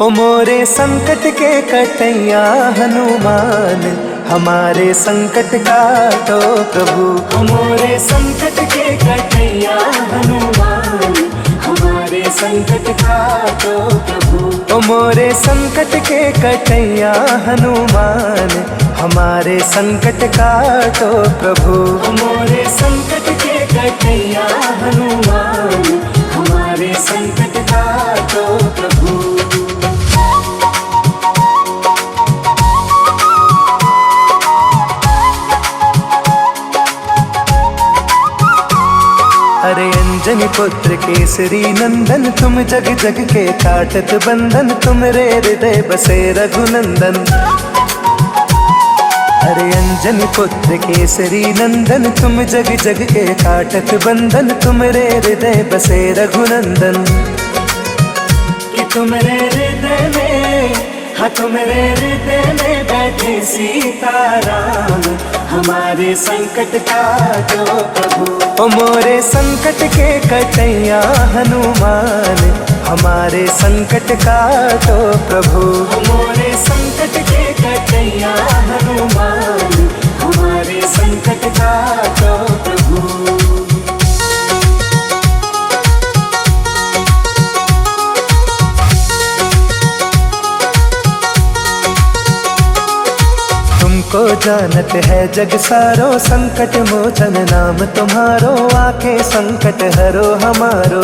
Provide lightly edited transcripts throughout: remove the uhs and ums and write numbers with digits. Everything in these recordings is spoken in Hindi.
ओ मोरे संकट के कटैया हनुमान, हमारे संकट काटो प्रभु। ओ मोरे संकट के कटैया हनुमान, हमारे संकट काटो प्रभु। ओ मोरे संकट के कटैया हनुमान, हमारे संकट काटो प्रभु। ओ मोरे संकट के कटैया हनुमान, हमारे संकट काटो प्रभु। अरे अंजनी पुत्र केसरी नंदन, तुम जग जग के काटत बंधन, तुमरे हृदय बसे रघुनंदन। अरे अंजनी पुत्र केसरी नंदन, तुम जग जग के काटत बंधन, तुमरे हृदय बसे रघुनंदन। कि तुमरे हृदय में, हाँ तुमरे हृदय में बैठे सीताराम, हमारे संकट काटो प्रभु। ओ मोरे संकट के कटैया हनुमान, हमारे संकट काटो प्रभु। ओ मोरे संकट के कटैया हनुमान, हमारे संकट काटो प्रभु। तुमको जानत है जग सारो, संकट मोचन नाम तुम्हारो, आके संकट हरो हमारो।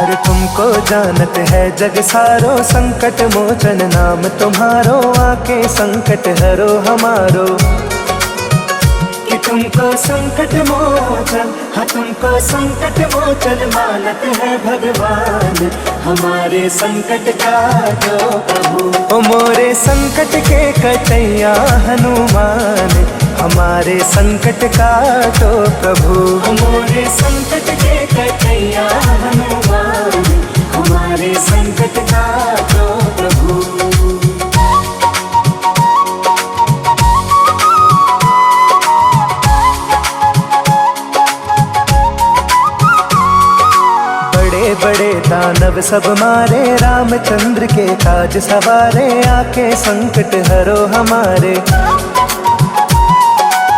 अरे तुमको जानत है जग सारो, संकट मोचन नाम तुम्हारो, आके संकट हरो हमारो। कि तुमको संकट मोचन, हाँ तुमको संकट मोचन मानत है भगवान, हमारे संकट काटो प्रभु। ओ मोरे संकट के कटैया हनुमान, हमारे संकट काटो प्रभु। ओ मोरे संकट के कटैया हनुमान, हमारे संकट काटो प्रभु। बड़े दानव सब मारे, रामचंद्र के काज सवारे, आके संकट हरो हमारे।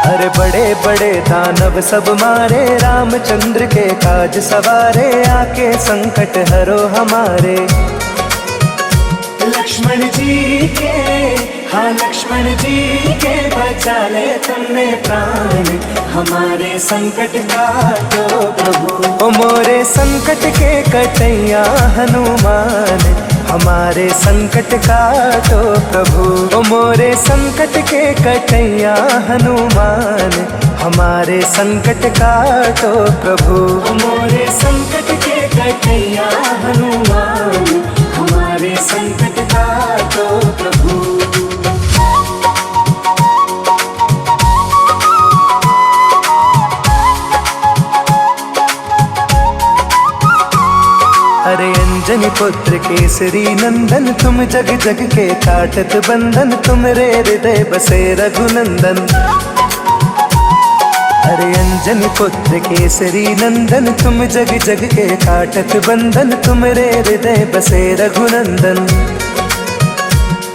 अरे बड़े बड़े दानव सब मारे, रामचंद्र के काज सवारे, आके संकट हरो हमारे। लक्ष्मण जी के, हाँ लक्ष्मण जी के बचा ले तुमने प्राण, हमारे संकट काटो प्रभु। ओ मोरे संकट के कटैया हनुमान, हमारे संकट काटो प्रभु। ओ मोरे संकट के कटैया हनुमान, हमारे संकट काटो प्रभु। ओ मोरे संकट के कटैया हनुमान, हमारे संकट काटो प्रभु। अरे अंजनी पुत्र केसरी नंदन, तुम जग जग के काटत बंधन, तुमरे हृदय बसे रघुनंदन। अरे अंजनी पुत्र केसरी नंदन, तुम जग जग के काटत बंधन, तुमरे हृदय बसे रघुनंदन।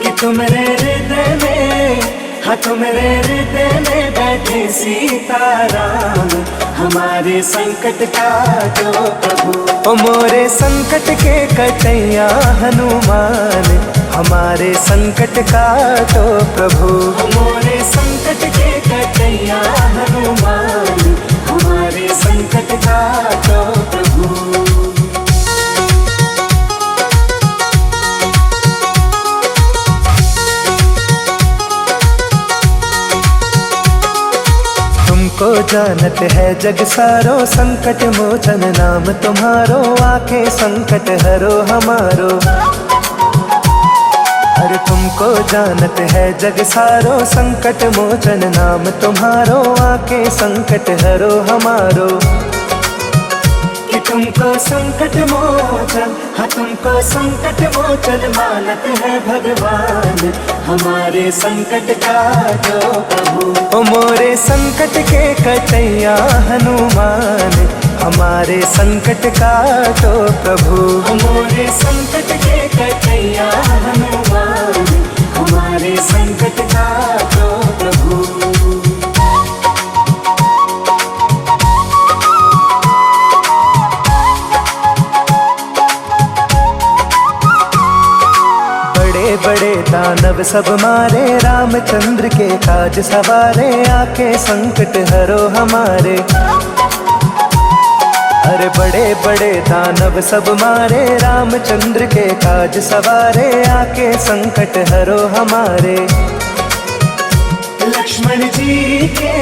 कि तुमरे हृदय में, हाँ तुमरे हृदय में बैठे सीताराम, हमारे संकट काटो प्रभु। ओ मोरे संकट के कटैया हनुमान, हमारे संकट काटो प्रभु। ओ मोरे संकट के कटैया हनुमान, हमारे संकट काटो प्रभु। तुमको जानत है जग सारो, संकट मोचन नाम तुम्हारो, आके संकट हरो हमारो। अरे तुमको जानत है जग सारो, संकट मोचन नाम तुम्हारो, आके संकट हरो हमारो। कि तुमको संकट मोचन, हाँ तुमको संकट मोचन मानत है भगवान, हमारे संकट काटो प्रभु। ओ मोरे संकट के कटैया हनुमान, हमारे संकट काटो प्रभु। मोरे संकट के कटैया हनुमान, हमारे संकट काटो प्रभु। बड़े बड़े दानव सब मारे, रामचंद्र के काज सवारे, आके संकट हरो हमारे। अरे बड़े बड़े दानव सब मारे, रामचंद्र के काज सवारे, आके संकट हरो हमारे। लक्ष्मण जी के,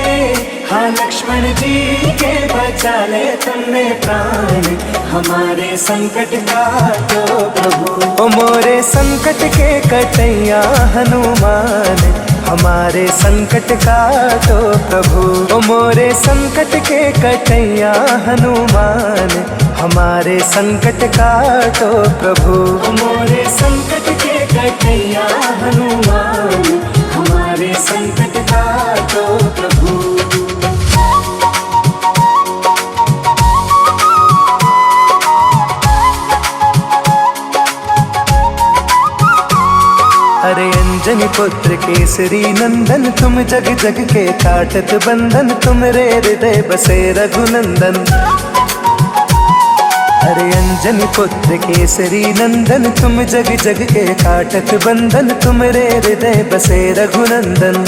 हाँ लक्ष्मण जी के बचा ले तुमने प्राण, हमारे संकट काटो प्रभु। ओ मोरे संकट के कटैया हनुमान, हमारे संकट काटो प्रभु। ओ मोरे संकट के कटैया हनुमान, हमारे संकट काटो प्रभु। मोरे संकट के कटैया हनुमान, हमारे संकट काटो प्रभु। अरे अंजनी पुत्र केसरी नंदन, तुम जग जग के काटत बंधन, तुमरे हृदय बसे रघुनंदन। अरे अंजनी पुत्र केसरी नंदन, तुम जग जग के काटत बंधन, तुमरे हृदय बसे रघुनंदन।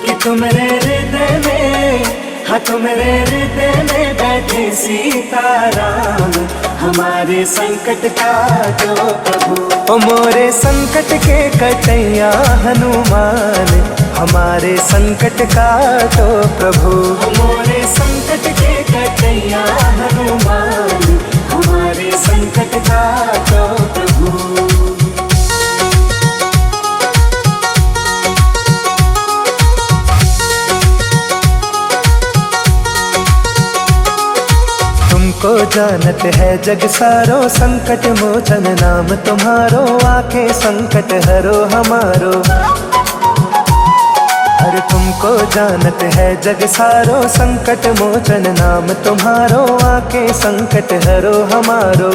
कि तुमरे हृदय में, हाँ तुमरे हृदय में बैठे सीताराम, हमारे संकट काटो प्रभु। ओ मोरे संकट के कटैया हनुमान, हमारे संकट काटो प्रभु। मोरे संकट के कटैया हनुमान, हमारे संकट काटो प्रभु। तुमको जानत है जग सारो, संकट मोचन नाम तुम्हारो, आके संकट हरो हमारो। अरे तुमको जानत है जग सारो, संकट मोचन नाम तुम्हारो, आके संकट हरो हमारो।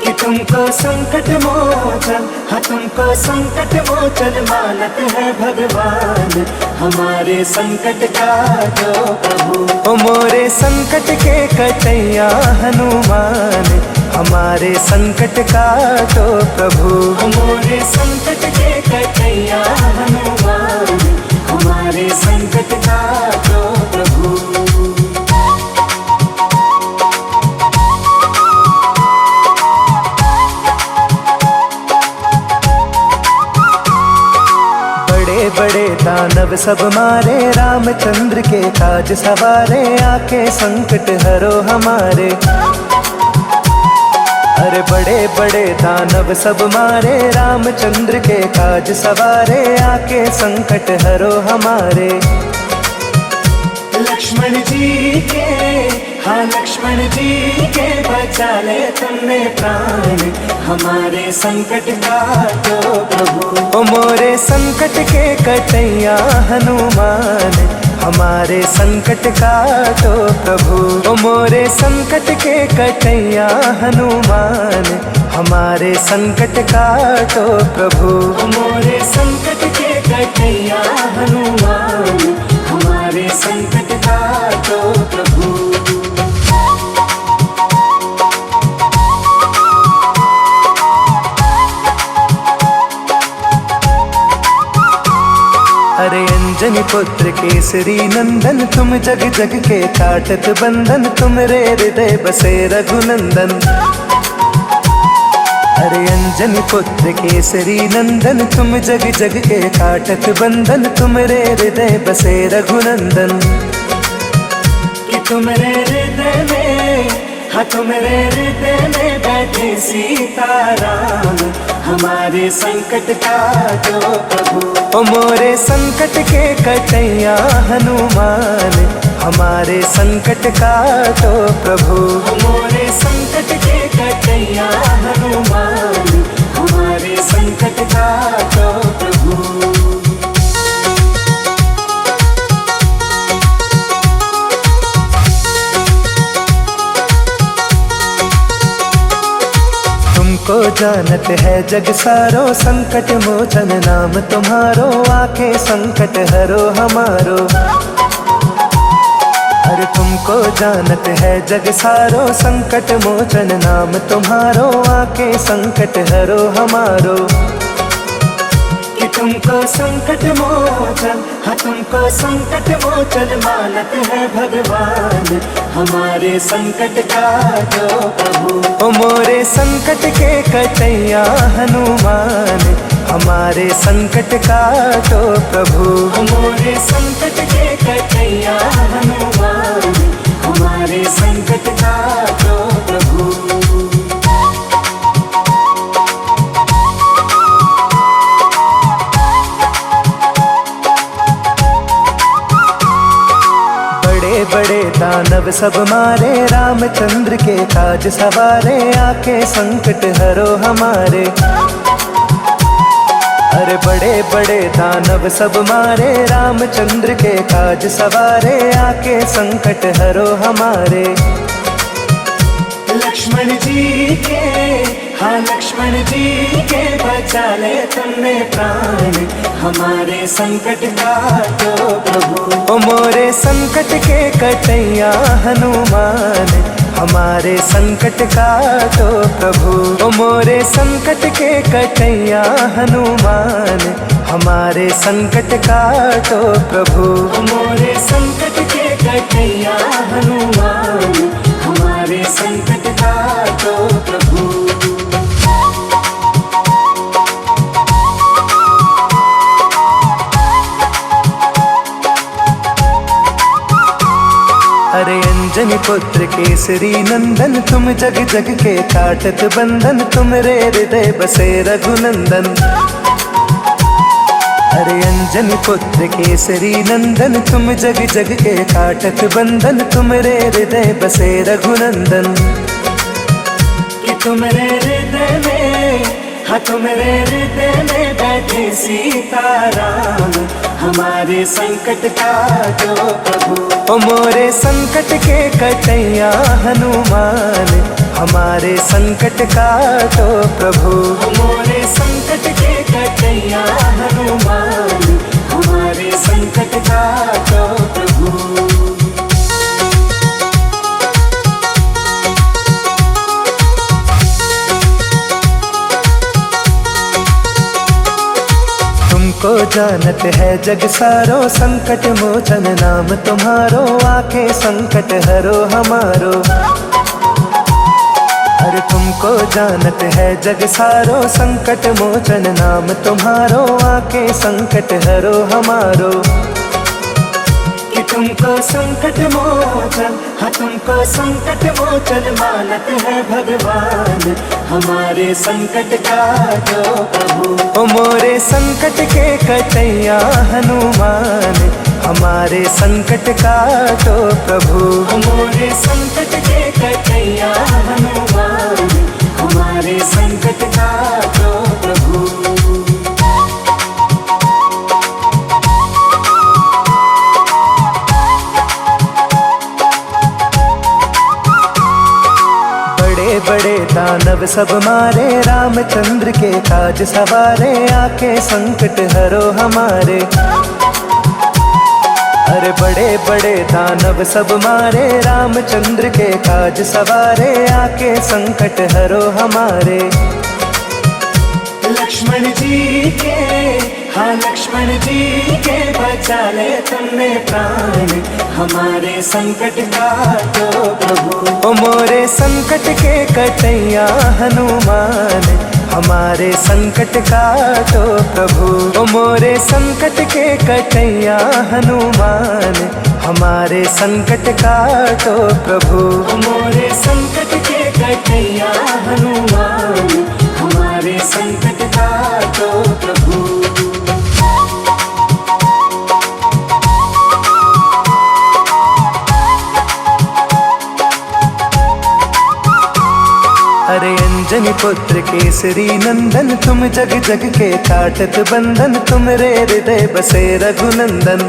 कि तुमको संकट मोचन, हाँ तुमको संकट मोचन मानत है भगवान, हमारे संकट काटो प्रभु। ओ मोरे संकट के कटैया हनुमान, हमारे संकट काटो प्रभु। मोरे संकट के कटैया हनुमान, हमारे संकट काटो प्रभु। बड़े बड़े दानव सब मारे, रामचंद्र के काज सवारे, आके संकट हरो हमारे। अरे बड़े बड़े दानव सब मारे, रामचंद्र के काज सवारे, आके संकट हरो हमारे। लक्ष्मण जी के, हाँ लक्ष्मण जी के बचा ले तुमने प्राण, हमारे संकट काटो प्रभु। ओ मोरे संकट के कटैया हनुमान, हमारे संकट काटो प्रभु। ओ मोरे संकट के कटैया हनुमान, हमारे संकट काटो प्रभु। मोरे संकट के कटैया हनुमान, हमारे संकट काटो प्रभु। अरे अंजनी पुत्र केसरी नंदन, तुम जग जग के काटत बंधन, तुमरे हृदय बसे रघुनंदन। अरे अंजनी पुत्र केसरी नंदन, तुम जग जग के काटत बंधन, तुमरे हृदय बसे रघुनंदन। कि तुमरे हृदय में, हाँ तुमरे हृदय में बैठे सीताराम, हमारे संकट काटो प्रभु। ओ मोरे संकट के कटैया हनुमान, हमारे संकट काटो प्रभु। मोरे संकट के कटैया हनुमान, हमारे संकट काटो प्रभु। तुमको जानत है जग सारो, संकट मोचन नाम तुम्हारो, आके संकट हरो हमारो। अरे तुमको जानत है जग सारो, संकट मोचन नाम तुम्हारो, आके संकट हरो हमारो। कि तुमको संकट मोचन, हाँ तुमको संकट मोचन मानत है भगवान, हमारे संकट काटो प्रभु। ओ मोरे संकट के कटैया हनुमान, हमारे संकट काटो प्रभु। ओ मोरे संकट के कटैया हनुमान, हमारे संकट काटो प्रभु। बड़े दानव सब मारे, रामचंद्र के काज सवारे, आके संकट हरो हमारे। अरे बड़े बड़े दानव सब मारे, रामचंद्र के काज सवारे, आके संकट हरो हमारे। लक्ष्मण जी के, हाँ लक्ष्मण जी के बचा ले तुमने प्राण, हमारे संकट काटो प्रभु। ओ मोरे संकट के कटैया हनुमान, हमारे संकट काटो प्रभु। ओ मोरे संकट के कटैया हनुमान, हमारे संकट काटो प्रभु। ओ मोरे संकट के कटैया हनुमान, हमारे संकट काटो प्रभु। अरे अंजनी पुत्र केसरी नंदन, तुम जग जग के काटत बंधन, तुमरे हृदय बसे रघुनंदन। अरे अंजनी पुत्र केसरी नंदन, तुम जग जग के काटत बंधन, तुमरे हृदय बसे रघुनंदन। कि तुमरे हृदय में, हाँ तुमरे हृदय में बैठे सीताराम, हमारे संकट काटो प्रभु। ओ मोरे संकट के कटैया हनुमान, हमारे संकट काटो प्रभु। ओ मोरे संकट के कटैया हनुमान, हमारे संकट काटो प्रभु। तुमको जानत है जग सारो, संकट मोचन नाम तुम्हारो, आके संकट हरो हमारो। अरे तुमको जानत है जग सारो, संकट मोचन नाम तुम्हारो, आके संकट हरो हमारो। कि तुमको संकट मोचन, हाँ तुमको संकट मोचन मानत है भगवान, हमारे संकट काटो प्रभु। ओ मोरे संकट के कटैया हनुमान, हमारे संकट काटो प्रभु। ओ मोरे संकट के कटैया हनुमान, हमारे संकट काटो प्रभु। बड़े दानव सब मारे, रामचंद्र के काज सवारे, आके संकट हरो हमारे। अरे बड़े बड़े दानव सब मारे, रामचंद्र के काज सवारे, आके संकट हरो हमारे। लक्ष्मण जी के, हाँ लक्ष्मण जी के बचा ले तुमने प्राण, हमारे संकट काटो प्रभु। ओ मोरे संकट के कटैया हनुमान, हमारे संकट काटो प्रभु। ओ मोरे संकट के कटैया हनुमान, हमारे संकट काटो प्रभु। ओ मोरे संकट के कटैया हनुमान, हमारे संकट काटो प्रभु। अरे अंजनी पुत्र केसरी नंदन, तुम जग जग के काटत बंधन, तुमरे हृदय बसे रघुनंदन।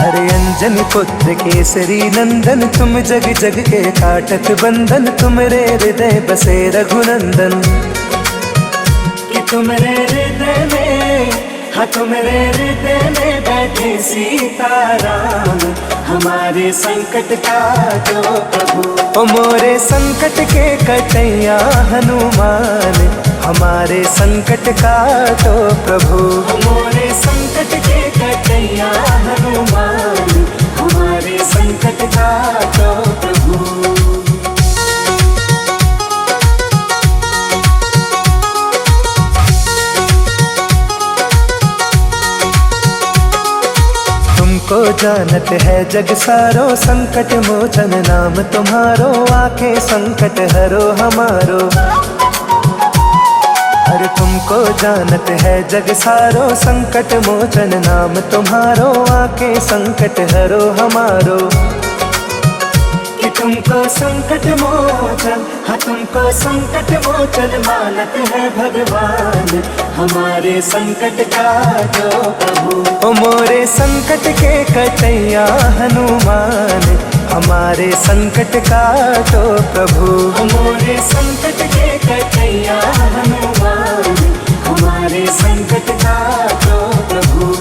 अरे अंजनी पुत्र केसरी नंदन, तुम जग जग के काटत बंधन, तुमरे हृदय बसे रघुनंदन। कि तुमरे हृदय में, हाँ तुमरे हृदय में बैठे सीताराम, हमारे संकट काटो प्रभु। ओ मोरे संकट के कटैया हनुमान, हमारे संकट काटो प्रभु। मोरे संकट के कटैया हनुमान, हमारे संकट काटो प्रभु। तुमको जानत है जग सारो, संकट मोचन नाम तुम्हारो, आके संकट हरो हमारो। अरे तुमको जानत है जग सारो, संकट मोचन नाम तुम्हारो, आके संकट हरो हमारो। कि तुमको संकट मोचन, हाँ तुमको संकट मोचन मानत है भगवान, हमारे संकट काटो प्रभु। ओ मोरे संकट के कटैया हनुमान, हमारे संकट काटो प्रभु। मोरे संकट के कटैया हनुमान, हमारे संकट काटो प्रभु।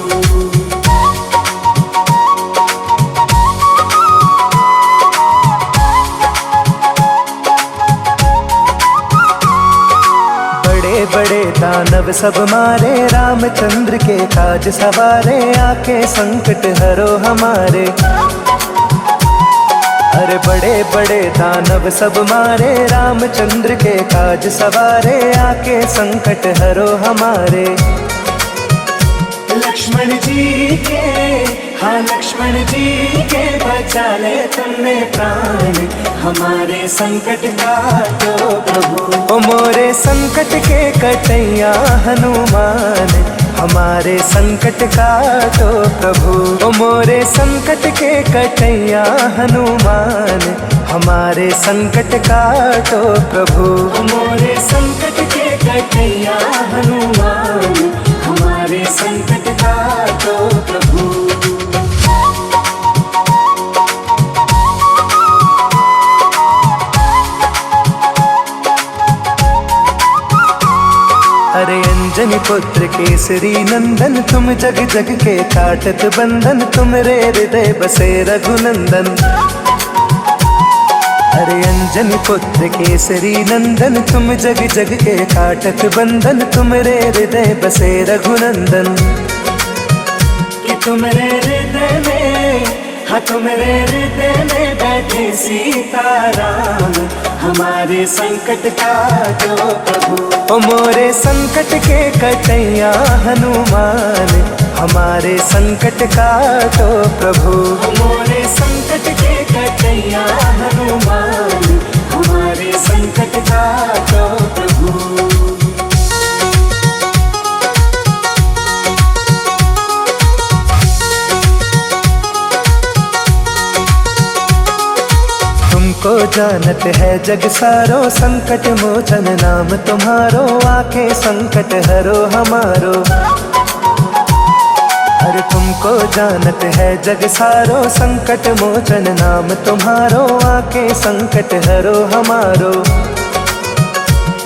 बड़े दानव सब मारे, रामचंद्र के काज सवारे, आके संकट हरो हमारे। अरे बड़े बड़े दानव सब मारे, रामचंद्र के काज सवारे, आके संकट हरो हमारे। लक्ष्मण जी के, हाँ लक्ष्मण जी के बचा ले तुमने प्राण, हमारे संकट काटो प्रभु। ओ मोरे संकट के कटैया हनुमान, हमारे संकट काटो प्रभु। ओ मोरे संकट के कटैया हनुमान, हमारे संकट काटो प्रभु। मोरे संकट के कटैया हनुमान, हमारे संकट काटो प्रभु। अरे अंजनी पुत्र केसरी नंदन, तुम जग जग के काटत बंधन, तुमरे हृदय बसे रघुनंदन। अरे अंजनी पुत्र केसरी नंदन, तुम जग जग के काटत बंधन, तुमरे हृदय बसे रघुनंदन। कि तुमरे हृदय में, हाँ तुमरे हृदय में बैठे सीताराम, हमारे संकट काटो प्रभु। ओ मोरे संकट के कटैया हनुमान, हमारे संकट काटो प्रभु। मोरे संकट के कटैया हनुमान, हमारे संकट काटो प्रभु। तुमको जानत है जग सारो, संकट मोचन नाम तुम्हारो, आके संकट हरो हमारो। अरे तुमको जानत है जग सारो, संकट मोचन नाम तुम्हारो, आके संकट हरो हमारो।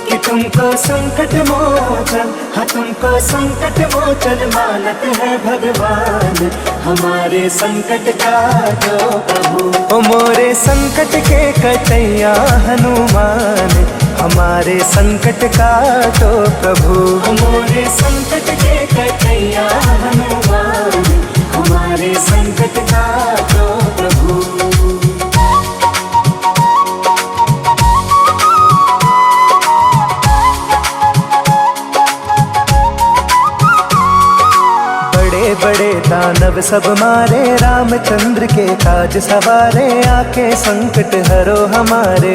कि तुमको संकट मोचन, हाँ तुमको संकट मोचन मानत है भगवान, हमारे संकट काटो प्रभु। ओ मोरे संकट के कटैया हनुमान, हमारे संकट काटो प्रभु। मोरे संकट के कटैया हनुमान, हमारे संकट काटो प्रभु। बड़े दानव सब मारे, रामचंद्र के काज सवारे, आके संकट हरो हमारे।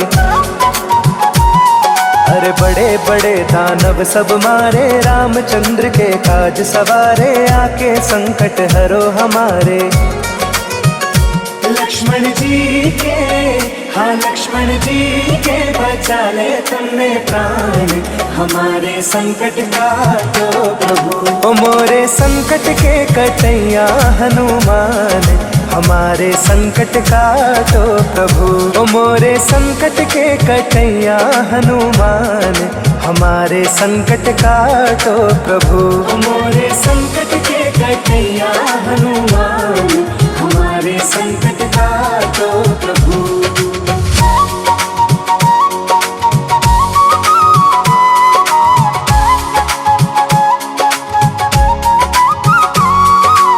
अरे बड़े बड़े दानव सब मारे, रामचंद्र के काज सवारे, आके संकट हरो हमारे। लक्ष्मण जी के, हाँ लक्ष्मण जी के बचा ले तुमने प्राण, हमारे संकट काटो प्रभु। ओ मोरे संकट के कटैया हनुमान, हमारे संकट काटो प्रभु। ओ मोरे संकट के कटैया हनुमान, हमारे संकट काटो प्रभु। ओ मोरे संकट के कटैया हनुमान, हमारे संकट काटो प्रभु।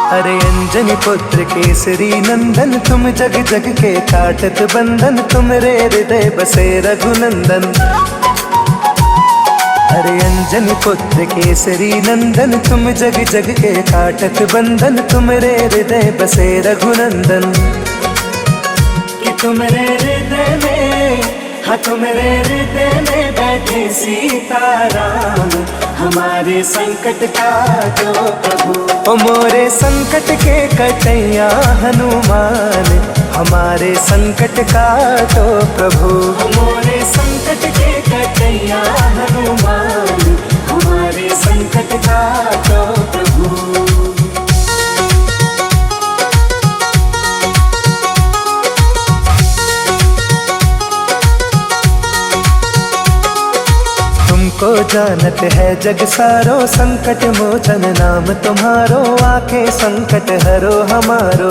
अरे अंजनी पुत्र केसरी नंदन, तुम जग जग के काटत बंधन, तुमरे हृदय बसे रघुनंदन। अरे अंजनी पुत्र केसरी नंदन, तुम जग जग के काटत बंधन, तुमरे हृदय बसे रघुनंदन। कि तुमरे हृदय में, हाँ तुमरे हृदय में बैठे सीताराम, हमारे संकट काटो प्रभु। ओ मोरे संकट के कटैया हनुमान, हमारे संकट काटो प्रभु। ओ मोरे संकट के कटैया हनुमान, हमारे संकट काटो प्रभु। तुमको जानत है जग सारो, संकट मोचन नाम तुम्हारो, आके संकट हरो हमारो।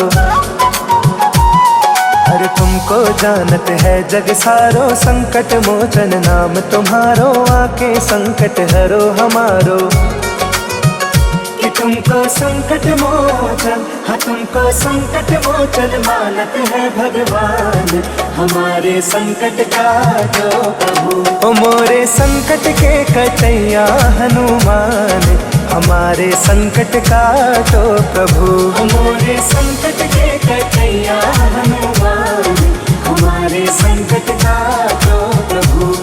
अरे तुमको जानत है जग सारो, संकट मोचन नाम तुम्हारो, आके संकट हरो हमारो। कि तुमको संकट मोचन, हाँ तुमको संकट मोचन मानत है भगवान, हमारे संकट काटो प्रभु। ओ मोरे संकट के कटैया हनुमान, हमारे संकट काटो प्रभु। ओ मोरे संकट के कटैया हनुमान, हमारे संकट काटो प्रभु।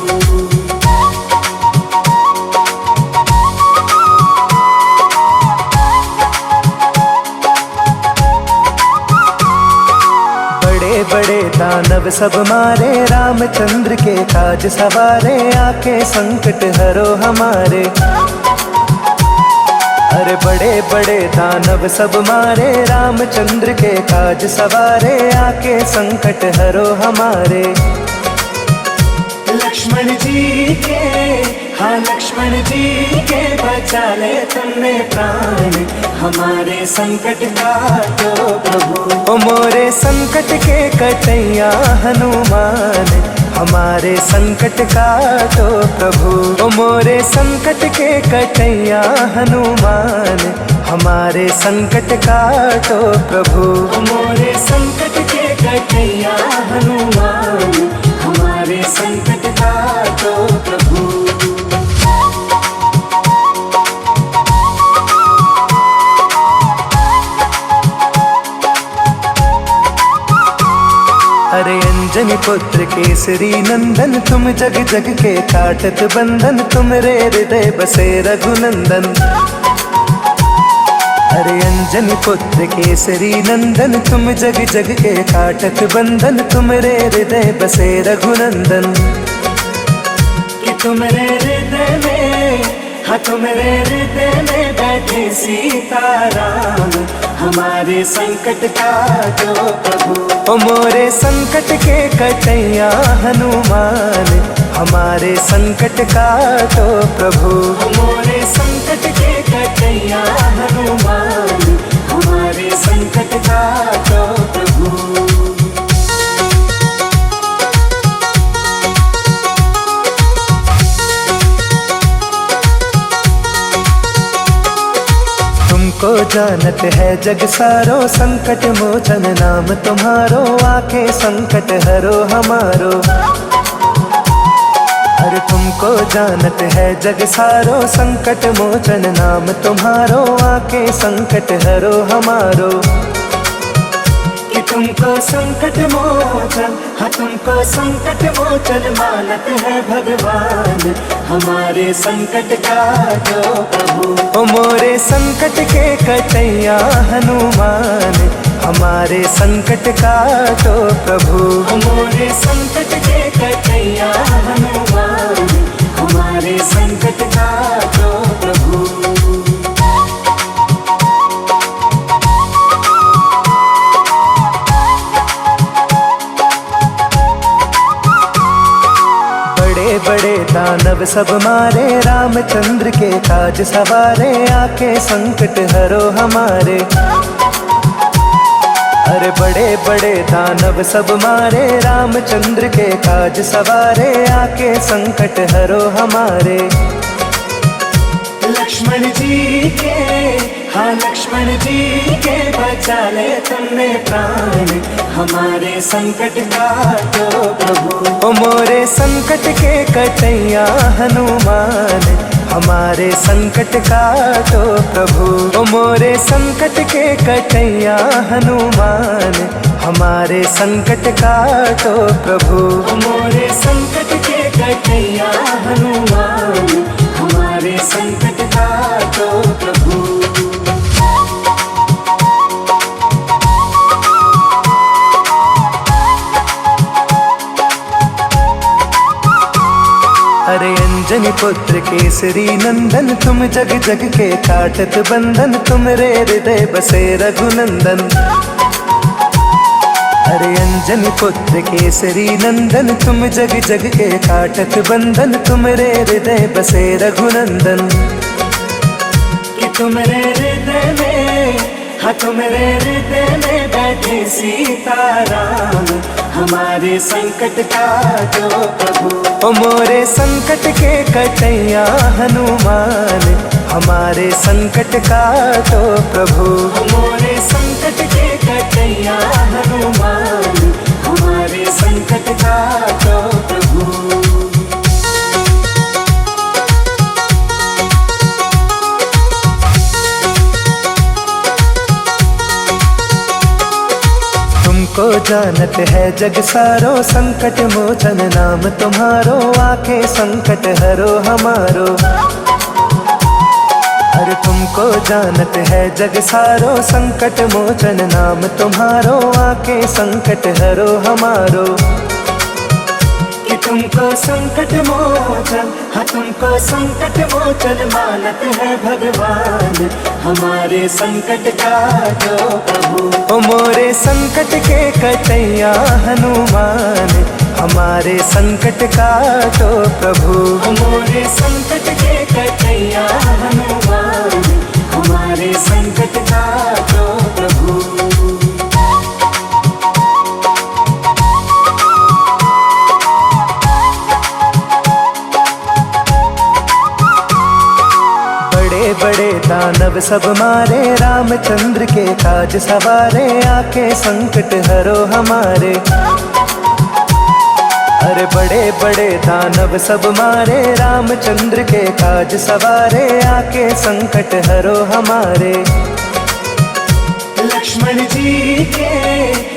बड़े दानव सब मारे, रामचंद्र के काज सवारे, आके संकट हरो हमारे। अरे बड़े बड़े दानव सब मारे, रामचंद्र के काज सवारे, आके संकट हरो हमारे। लक्ष्मण जी के, हाँ लक्ष्मण जी के बचा ले तुमने प्राण, हमारे संकट काटो प्रभु। ओ मोरे संकट के कटैया हनुमान, हमारे संकट काटो प्रभु। ओ मोरे संकट के कटैया हनुमान, हमारे संकट काटो प्रभु। ओ मोरे संकट के कटैया हनुमान, हमारे संकट काटो प्रभु। अरे अंजनी पुत्र केसरी नंदन, तुम जग जग के काटत बंधन, तुमरे हृदय बसे रघुनंदन। अरे अंजनी पुत्र केसरी नंदन, तुम जग जग के काटत बंधन, तुमरे हृदय बसे रघुनंदन। कि तुमरे हृदय में, हाँ तुमरे हृदय में बैठे सीताराम, हमारे संकट काटो प्रभु। ओ मोरे संकट के कटैया हनुमान, हमारे संकट काटो प्रभु। ओ मोरे संकट के कटैया हनुमान, हमारे संकट काटो प्रभु। तुमको जानत है जग सारो, संकट मोचन नाम तुम्हारो, आके संकट हरो हमारो। अरे तुमको जानत है जग सारो, संकट मोचन नाम तुम्हारो, आके संकट हरो हमारो। कि तुमको संकट मोचन, हाँ तुमको संकट मोचन मानत है भगवान, हमारे संकट काटो प्रभु। ओ मोरे संकट के कटैया हनुमान, हमारे संकट काटो प्रभु। ओ मोरे संकट के कटैया हनुमान, हमारे संकट काटो प्रभु। बड़े दानव सब मारे, रामचंद्र के काज सवारे, आके संकट हरो हमारे। अरे बड़े बड़े दानव सब मारे, रामचंद्र के काज सवारे, आके संकट हरो हमारे। लक्ष्मण जी के, हाँ लक्ष्मण जी के बचा ले तुमने प्राण, हमारे संकट काटो प्रभु। ओ मोरे संकट के कटैया हनुमान, हमारे संकट काटो प्रभु। ओ मोरे संकट के कटैया हनुमान, हमारे संकट काटो प्रभु। ओ मोरे संकट के कटैया हनुमान, हमारे संकट काटो प्रभु। अरे अंजनी पुत्र केसरी नंदन, तुम जग जग के काटत बंधन, तुमरे हृदय बसे रघुनंदन। अरे अंजनी पुत्र केसरी नंदन, तुम जग जग के काटत बंधन, तुमरे हृदय बसे रघुनंदन। कि तुमरे हृदय में, हाँ तुमरे हृदय में बैठे सीताराम, हमारे संकट काटो प्रभु। ओ मोरे संकट के कटैया हनुमान, हमारे संकट काटो प्रभु। ओ मोरे संकट के कटैया हनुमान, हमारे संकट काटो प्रभु। तुमको जानत है जग सारो, संकट मोचन नाम तुम्हारो, आके संकट हरो हमारो। अरे तुमको जानत है जग सारो, संकट मोचन नाम तुम्हारो, आके संकट हरो हमारो। कि तुमको संकट मोचन, हाँ तुमको संकट मोचन मानत है भगवान, हमारे संकट काटो प्रभु। ओ मोरे संकट के कटैया हनुमान, हमारे संकट काटो प्रभु। ओ मोरे संकट के कटैया हनुमान, हमारे संकट काटो प्रभु। बड़े दानव सब मारे, रामचंद्र के काज सवारे, आके संकट हरो हमारे। अरे बड़े बड़े दानव सब मारे, रामचंद्र के काज सवारे, आके संकट हरो हमारे। लक्ष्मण जी के,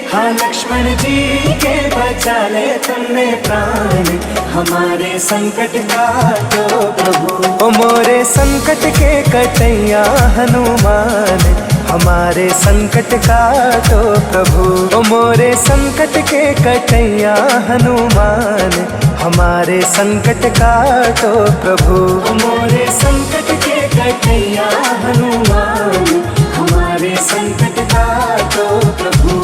हाँ लक्ष्मण जी के बचा ले तुमने प्राण, हमारे संकट काटो प्रभु। ओ मोरे संकट के कटैया हनुमान, हमारे संकट काटो प्रभु। ओ मोरे संकट के कटैया हनुमान, हमारे संकट काटो प्रभु। ओ मोरे संकट के कटैया हनुमान, हमारे संकट काटो प्रभु।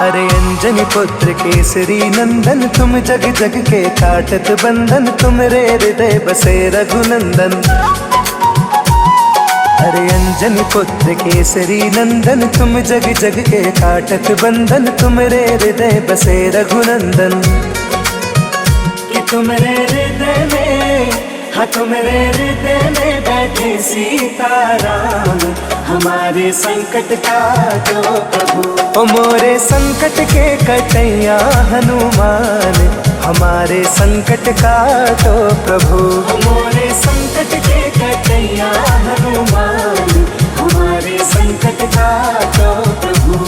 अरे अंजनी पुत्र केसरी नंदन, तुम जग जग के काटत बंधन, तुमरे हृदय बसे रघुनंदन। अरे अंजनी पुत्र केसरी नंदन, तुम जग जग के काटत बंधन, तुमरे हृदय बसे रघुनंदन। कि तुमरे हृदय में, हाँ तुमरे हृदय में बैठे सीताराम, हमारे संकट काटो प्रभु। ओ मोरे संकट के कटैया हनुमान, हमारे संकट काटो प्रभु। ओ मोरे संकट के कटैया हनुमान, हमारे संकट काटो प्रभु।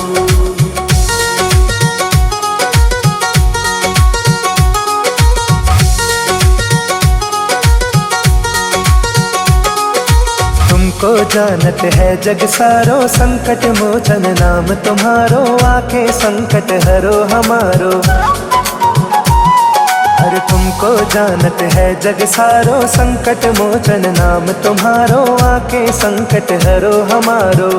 तुमको जानत है जग सारो, संकट मोचन नाम तुम्हारो, आके संकट हरो हमारो। अरे तुमको जानत है जग सारो, संकट मोचन नाम तुम्हारो, आके संकट हरो हमारो।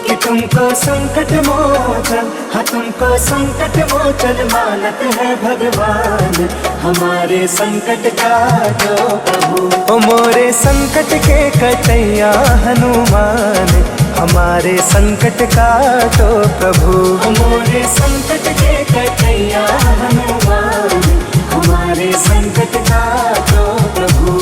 कि तुमको संकट मोचन, हाँ तुमको संकट मोचन मानत है भगवान, हमारे संकट काटो प्रभु। ओ मोरे संकट के कटैया हनुमान, हमारे संकट काटो प्रभु। ओ मोरे संकट के कटैया हनुमान, हमारे संकट काटो प्रभु।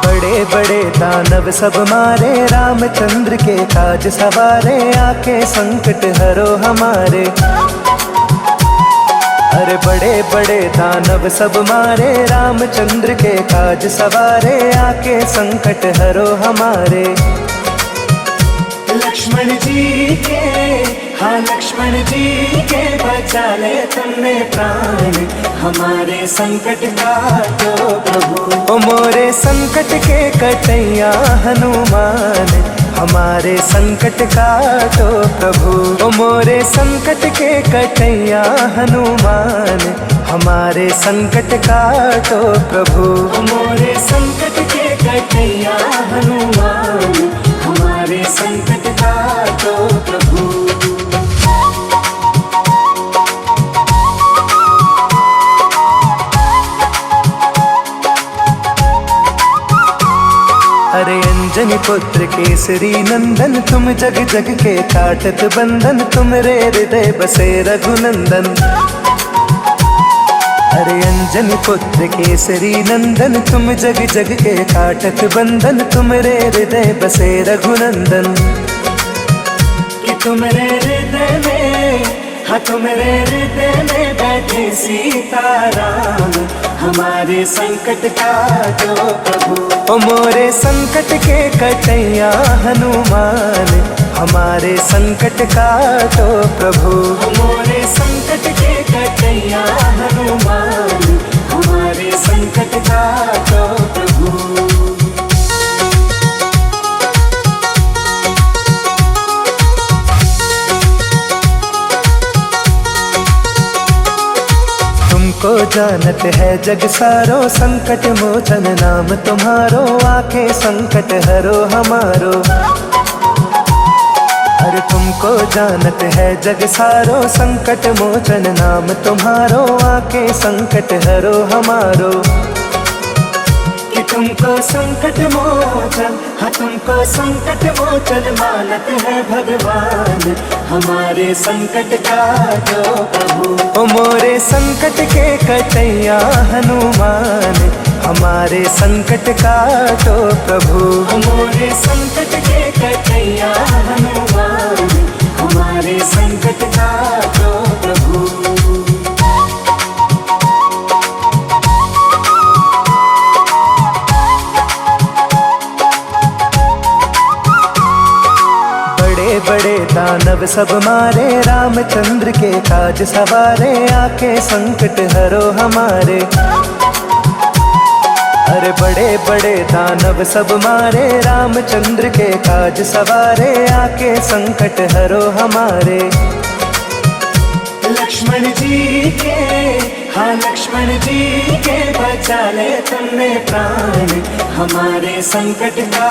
बड़े बड़े दानव सब मारे, रामचंद्र के काज सवारे, आके संकट हरो हमारे। अरे बड़े बड़े दानव सब मारे, रामचंद्र के काज सवारे, आके संकट हरो हमारे। लक्ष्मण जी के, हाँ लक्ष्मण जी के बचा ले तुमने प्राण, हमारे संकट काटो प्रभु। ओ मोरे संकट के कटैया हनुमान, हमारे संकट काटो प्रभु। ओ मोरे संकट के कटैया हनुमान, हमारे संकट काटो प्रभु। ओ मोरे संकट के कटैया हनुमान, हमारे संकट काटो प्रभु। अरे अंजनी पुत्र केसरी नंदन, तुम जग जग के काटत बंधन, तुमरे हृदय बसे रघुनंदन। अरे अंजनी पुत्र केसरी नंदन, तुम जग जग के काटत बंधन, तुमरे हृदय बसे रघुनंदन। कि तुमरे हृदय में, हाँ तुमरे हृदय में बैठे सीताराम, हमारे संकट काटो प्रभु। ओ मोरे संकट के कटैया हनुमान, हमारे संकट काटो प्रभु। ओ मोरे संकट के कटैया हनुमान, हमारे संकट काटो प्रभु। तुमको जानत है जग सारो, संकट मोचन नाम तुम्हारो, आके संकट हरो हमारो। अरे तुमको जानत है जग सारो, संकट मोचन नाम तुम्हारो, आके संकट हरो हमारो। कि तुमको संकट मोचन, हाँ तुमको संकट मोचन मानत है भगवान, हमारे संकट काटो प्रभु। ओ मोरे संकट के कटैया हनुमान, हमारे संकट काटो प्रभु। ओ मोरे संकट के कटैया हनुमान, हमारे संकट काटो प्रभु। बड़े बड़े दानव सब मारे, रामचंद्र के काज सवारे, आके संकट हरो हमारे। अरे बड़े बड़े दानव सब मारे, रामचंद्र के काज सवारे, आके संकट हरो हमारे। लक्ष्मण जी के, हाँ लक्ष्मण जी के बचा ले तुमने प्राण, हमारे संकट का